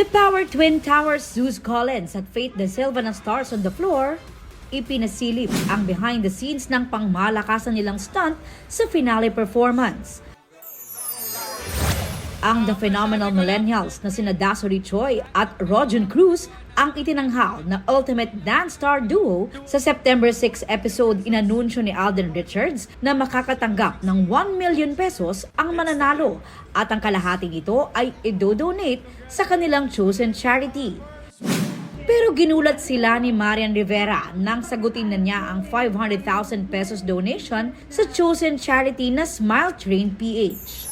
The Power Twin Towers Zeus Collins at Faith De Silva na stars on the floor, ipinasilip ang behind the scenes ng pangmalakasan nilang stunt sa finale performance. Ang The Phenomenal Millennials na sina Dasori Choi at Rojan Cruz ang itinanghal na ultimate dance star duo. Sa September 6 episode, inanunsyo ni Alden Richards na makakatanggap ng 1 million pesos ang mananalo at ang kalahating ito ay idodonate sa kanilang chosen charity. Pero ginulat sila ni Marian Rivera nang sagutin na niya ang 500,000 pesos donation sa chosen charity na Smile Train PH.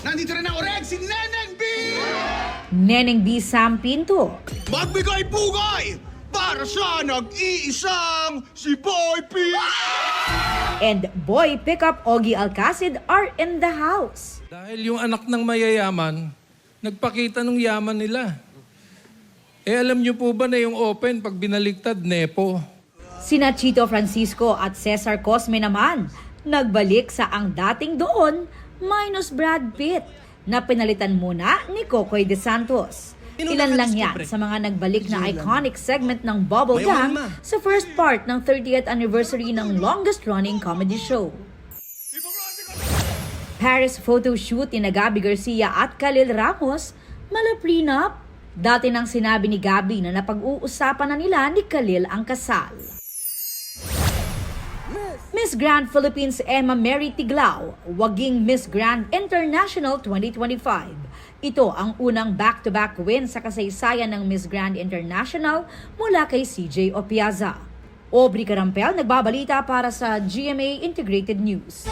Nandito rin ang oreg, si Neneng B! Neneng B. Sam Pinto Magbigay-pugay para sa nag-iisang si Boy P! and Boy Pickup Ogie Alcacid are in the house. Dahil yung anak ng mayayaman, nagpakita ng yaman nila. Alam niyo po ba na yung open pag binaligtad, nepo? Sina Chito Francisco at Cesar Cosme naman nagbalik sa ang dating doon minus Brad Pitt na pinalitan muna ni Kokoy De Santos. Ilan lang yan sa mga nagbalik na iconic segment ng Bubble Gang sa first part ng 30th anniversary ng longest-running comedy show. Paris photo shoot ni Gabby Garcia at Khalil Ramos, mala-prenup. Dati nang sinabi ni Gabby na napag-uusapan na nila ni Khalil ang kasal. Miss Grand Philippines Emma Mary Tiglao, waging Miss Grand International 2025. Ito ang unang back-to-back win sa kasaysayan ng Miss Grand International mula kay CJ Opiaza. Aubrey Carampel nagbabalita para sa GMA Integrated News.